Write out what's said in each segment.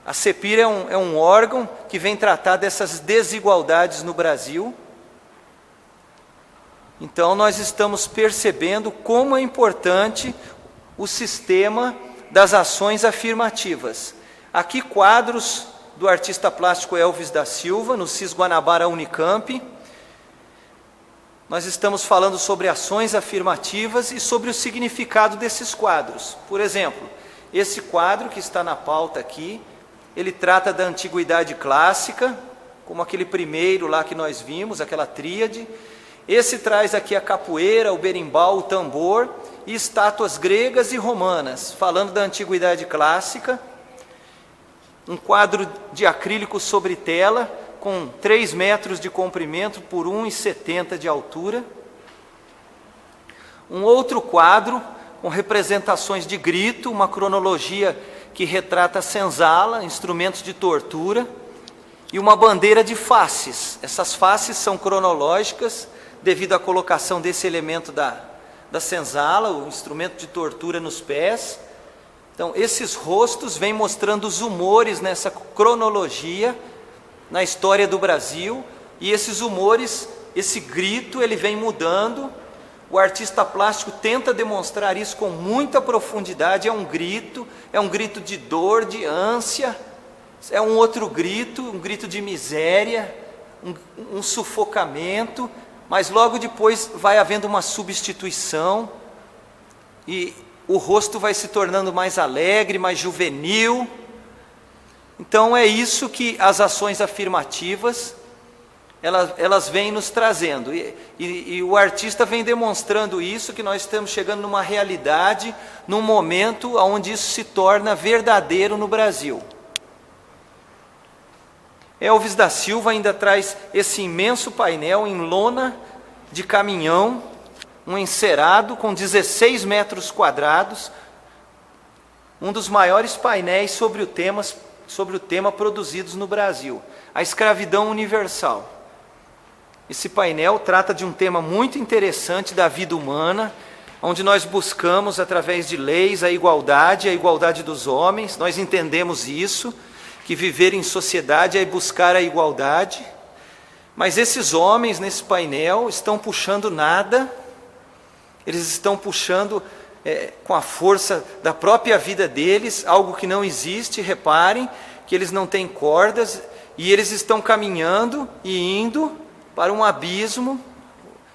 A CEPIR é um órgão que vem tratar dessas desigualdades no Brasil. Então, nós estamos percebendo como é importante o sistema das ações afirmativas. Aqui, quadros do artista plástico Elvis da Silva, no CIS Guanabara Unicamp. Nós estamos falando sobre ações afirmativas e sobre o significado desses quadros. Por exemplo, esse quadro que está na pauta aqui, ele trata da antiguidade clássica, como aquele primeiro lá que nós vimos, aquela tríade. Esse traz aqui a capoeira, o berimbau, o tambor e estátuas gregas e romanas, falando da antiguidade clássica. Um quadro de acrílico sobre tela, com 3 metros de comprimento por 1,70 de altura. Um outro quadro com representações de grito, uma cronologia que retrata a senzala, instrumentos de tortura, e uma bandeira de faces. Essas faces são cronológicas, devido à colocação desse elemento da senzala, o instrumento de tortura nos pés. Então, esses rostos vêm mostrando os humores nessa cronologia, na história do Brasil, e esses humores, esse grito, ele vem mudando. O artista plástico tenta demonstrar isso com muita profundidade. É um grito de dor, de ânsia, é um outro grito, um grito de miséria, um sufocamento, mas logo depois vai havendo uma substituição, e o rosto vai se tornando mais alegre, mais juvenil. Então é isso que as ações afirmativas, elas vêm nos trazendo, e o artista vem demonstrando isso, que nós estamos chegando numa realidade, num momento onde isso se torna verdadeiro no Brasil. Elvis da Silva ainda traz esse imenso painel em lona de caminhão, um encerado com 16 metros quadrados, um dos maiores painéis sobre o tema produzidos no Brasil, a escravidão universal. Esse painel trata de um tema muito interessante da vida humana, onde nós buscamos, através de leis, a igualdade dos homens. Nós entendemos isso, que viver em sociedade é buscar a igualdade, mas esses homens nesse painel estão puxando nada, eles estão puxando com a força da própria vida deles, algo que não existe. Reparem que eles não têm cordas, e eles estão caminhando e indo para um abismo,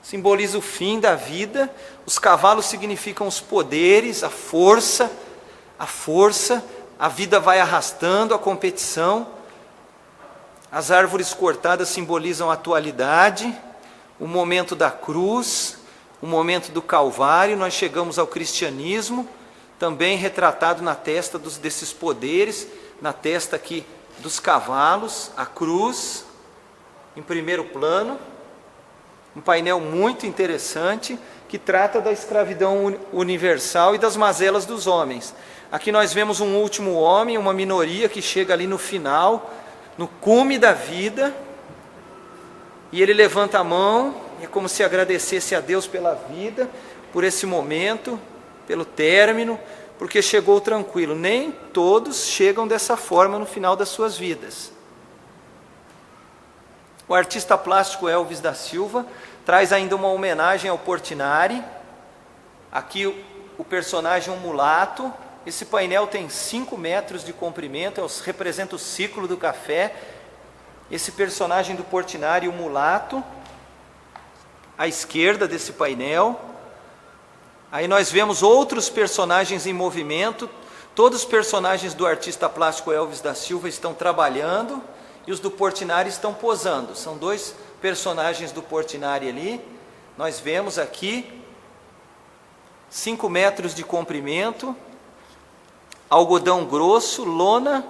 simboliza o fim da vida. Os cavalos significam os poderes, a força, a vida vai arrastando, a competição. As árvores cortadas simbolizam a atualidade, o momento da cruz, o momento do Calvário. Nós chegamos ao cristianismo, também retratado na testa desses poderes, na testa aqui dos cavalos, a cruz, em primeiro plano. Um painel muito interessante, que trata da escravidão universal e das mazelas dos homens. Aqui nós vemos um último homem, uma minoria que chega ali no final, no cume da vida, e ele levanta a mão, é como se agradecesse a Deus pela vida, por esse momento, pelo término, porque chegou tranquilo. Nem todos chegam dessa forma no final das suas vidas. O artista plástico Elvis da Silva traz ainda uma homenagem ao Portinari. Aqui o personagem um mulato. Esse painel tem 5 metros de comprimento, representa o ciclo do café. Esse personagem do Portinari, o mulato, à esquerda desse painel. Aí nós vemos outros personagens em movimento. Todos os personagens do artista plástico Elvis da Silva estão trabalhando, e os do Portinari estão posando. São 2 personagens do Portinari ali. Nós vemos aqui 5 metros de comprimento, algodão grosso, lona,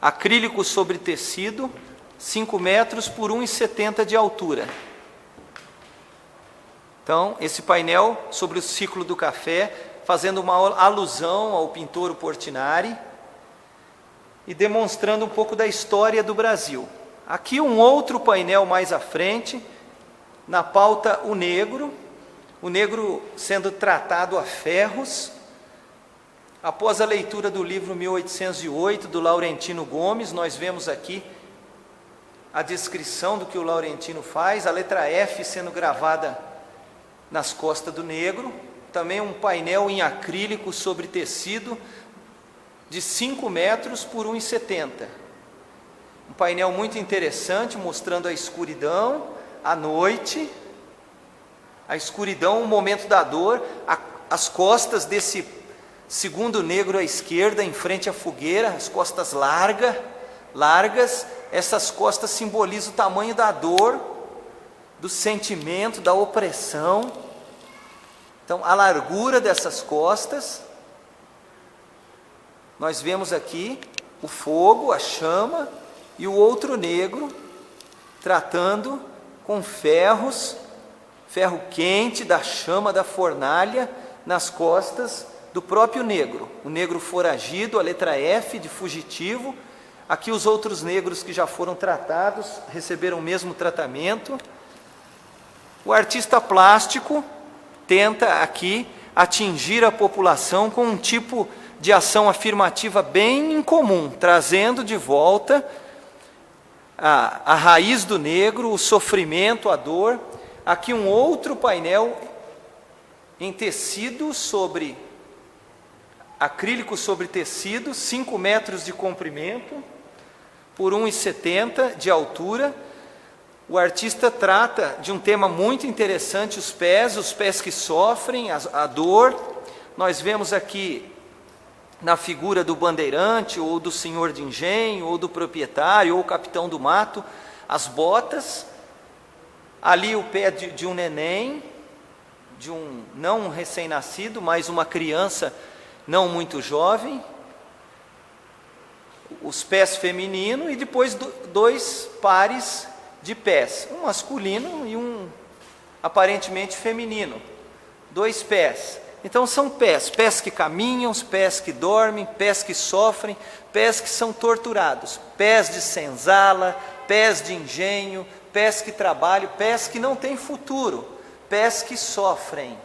acrílico sobre tecido, 5 metros por 1,70 de altura. Então, esse painel sobre o ciclo do café, fazendo uma alusão ao pintor Portinari e demonstrando um pouco da história do Brasil. Aqui um outro painel mais à frente, na pauta o negro sendo tratado a ferros, Após a leitura do livro 1808, do Laurentino Gomes, nós vemos aqui a descrição do que o Laurentino faz, a letra F sendo gravada nas costas do negro, também um painel em acrílico sobre tecido de 5 metros por 1,70. Um painel muito interessante, mostrando a escuridão, a noite, a escuridão, o momento da dor, as costas desse segundo negro à esquerda, em frente à fogueira, as costas largas, essas costas simbolizam o tamanho da dor, do sentimento, da opressão. Então, a largura dessas costas, nós vemos aqui o fogo, a chama, e o outro negro tratando com ferro quente da chama da fornalha nas costas do próprio negro. O negro foragido, a letra F de fugitivo. Aqui os outros negros que já foram tratados receberam o mesmo tratamento. O artista plástico tenta aqui atingir a população com um tipo de ação afirmativa bem incomum, trazendo de volta a raiz do negro, o sofrimento, a dor. Aqui um outro painel em tecido sobre acrílico sobre tecido, 5 metros de comprimento por 1,70 de altura. O artista trata de um tema muito interessante, os pés que sofrem, a dor. Nós vemos aqui na figura do bandeirante, ou do senhor de engenho, ou do proprietário, ou o capitão do mato, as botas. Ali o pé de um neném, não um recém-nascido, mas uma criança não muito jovem. Os pés femininos e depois 2 pares de pés, um masculino e um aparentemente feminino. 2 pés. Então são pés que caminham, pés que dormem, pés que sofrem, pés que são torturados, pés de senzala, pés de engenho, pés que trabalham, pés que não têm futuro, pés que sofrem.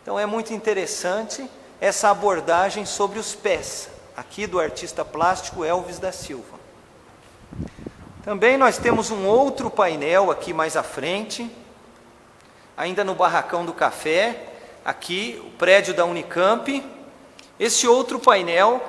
Então é muito interessante essa abordagem sobre os pés, aqui do artista plástico Elvis da Silva. Também nós temos um outro painel aqui mais à frente, ainda no Barracão do Café, aqui o prédio da Unicamp. Esse outro painel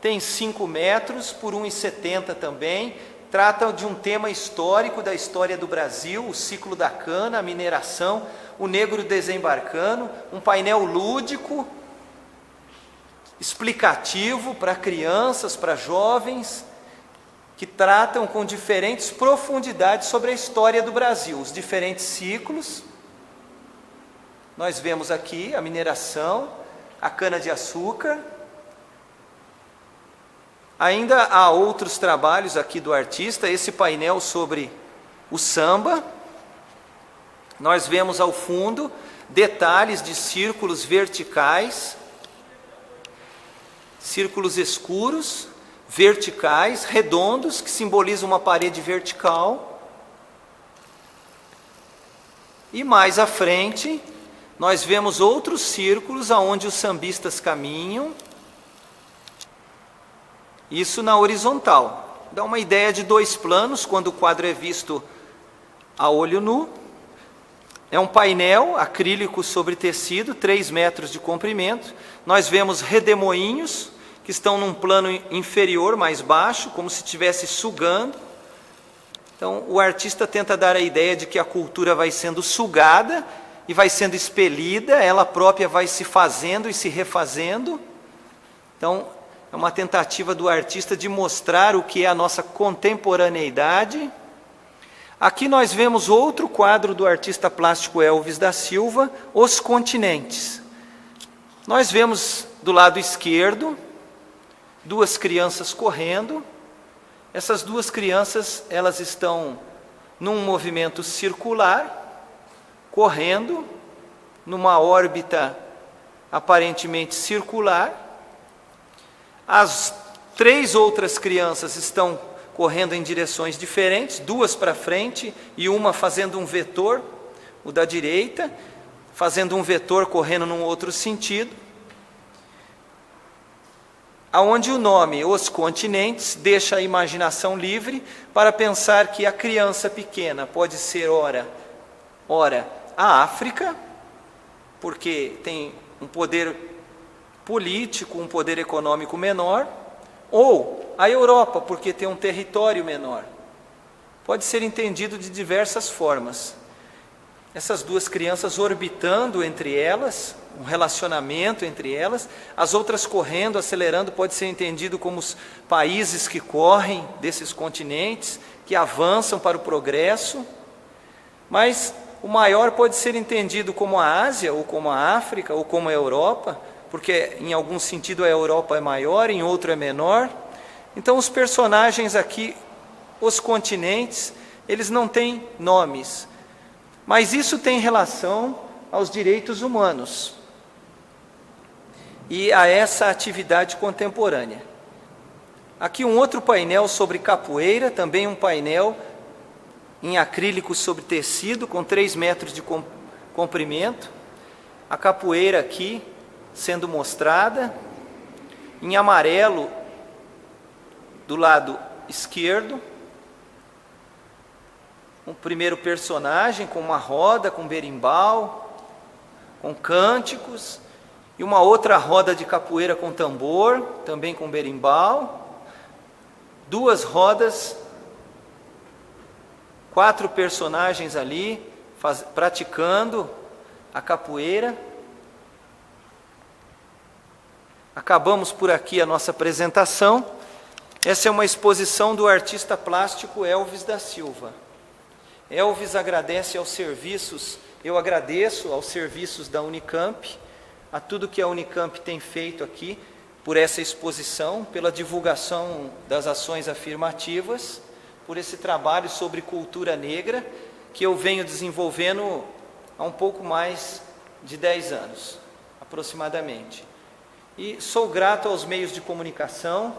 tem 5 metros por 1,70 também, trata de um tema histórico da história do Brasil, o ciclo da cana, a mineração, o negro desembarcando, um painel lúdico, explicativo para crianças, para jovens, que tratam com diferentes profundidades sobre a história do Brasil, os diferentes ciclos. Nós vemos aqui a mineração, a cana-de-açúcar. Ainda há outros trabalhos aqui do artista, esse painel sobre o samba. Nós vemos ao fundo detalhes de círculos verticais, círculos escuros, verticais, redondos, que simbolizam uma parede vertical. E mais à frente, nós vemos outros círculos aonde os sambistas caminham, isso na horizontal. Dá uma ideia de 2 planos, quando o quadro é visto a olho nu. É um painel acrílico sobre tecido, 3 metros de comprimento. Nós vemos redemoinhos, que estão num plano inferior, mais baixo, como se estivesse sugando. Então, o artista tenta dar a ideia de que a cultura vai sendo sugada e vai sendo expelida, ela própria vai se fazendo e se refazendo. Então, é uma tentativa do artista de mostrar o que é a nossa contemporaneidade. Aqui nós vemos outro quadro do artista plástico Elvis da Silva, Os Continentes. Nós vemos do lado esquerdo 2 crianças correndo. Essas 2 crianças, elas estão num movimento circular, correndo numa órbita aparentemente circular. As 3 outras crianças estão correndo em direções diferentes, 2 para frente e uma fazendo um vetor, o da direita, fazendo um vetor correndo num outro sentido. aonde o nome Os Continentes deixa a imaginação livre para pensar que a criança pequena pode ser ora a África, porque tem um poder político, um poder econômico menor, ou a Europa, porque tem um território menor. Pode ser entendido de diversas formas. Essas duas crianças orbitando entre elas, um relacionamento entre elas, as outras correndo, acelerando, pode ser entendido como os países que correm desses continentes, que avançam para o progresso, mas o maior pode ser entendido como a Ásia, ou como a África, ou como a Europa, porque em algum sentido a Europa é maior, em outro é menor. Então os personagens aqui, os continentes, eles não têm nomes, mas isso tem relação aos direitos humanos e a essa atividade contemporânea. Aqui um outro painel sobre capoeira, também um painel em acrílico sobre tecido, com 3 metros de comprimento. A capoeira aqui sendo mostrada, em amarelo do lado esquerdo, um primeiro personagem com uma roda, com berimbau, com cânticos, e uma outra roda de capoeira com tambor, também com berimbau, 2 rodas, 4 personagens ali, praticando a capoeira. Acabamos por aqui a nossa apresentação. Essa é uma exposição do artista plástico Elvis da Silva. Elvis agradece aos serviços, eu agradeço aos serviços da Unicamp, a tudo que a Unicamp tem feito aqui, por essa exposição, pela divulgação das ações afirmativas, por esse trabalho sobre cultura negra, que eu venho desenvolvendo há um pouco mais de 10 anos, aproximadamente. E sou grato aos meios de comunicação,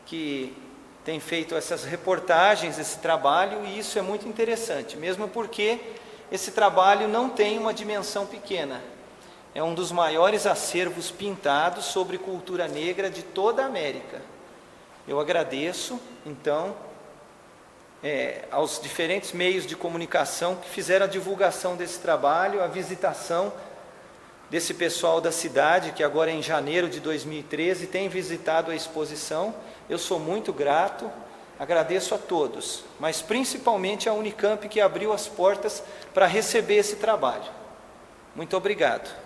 que tem feito essas reportagens, esse trabalho, e isso é muito interessante, mesmo porque esse trabalho não tem uma dimensão pequena. É um dos maiores acervos pintados sobre cultura negra de toda a América. Eu agradeço, então, aos diferentes meios de comunicação que fizeram a divulgação desse trabalho, a visitação desse pessoal da cidade, que agora em janeiro de 2013 tem visitado a exposição. Eu sou muito grato, agradeço a todos, mas principalmente a Unicamp, que abriu as portas para receber esse trabalho. Muito obrigado.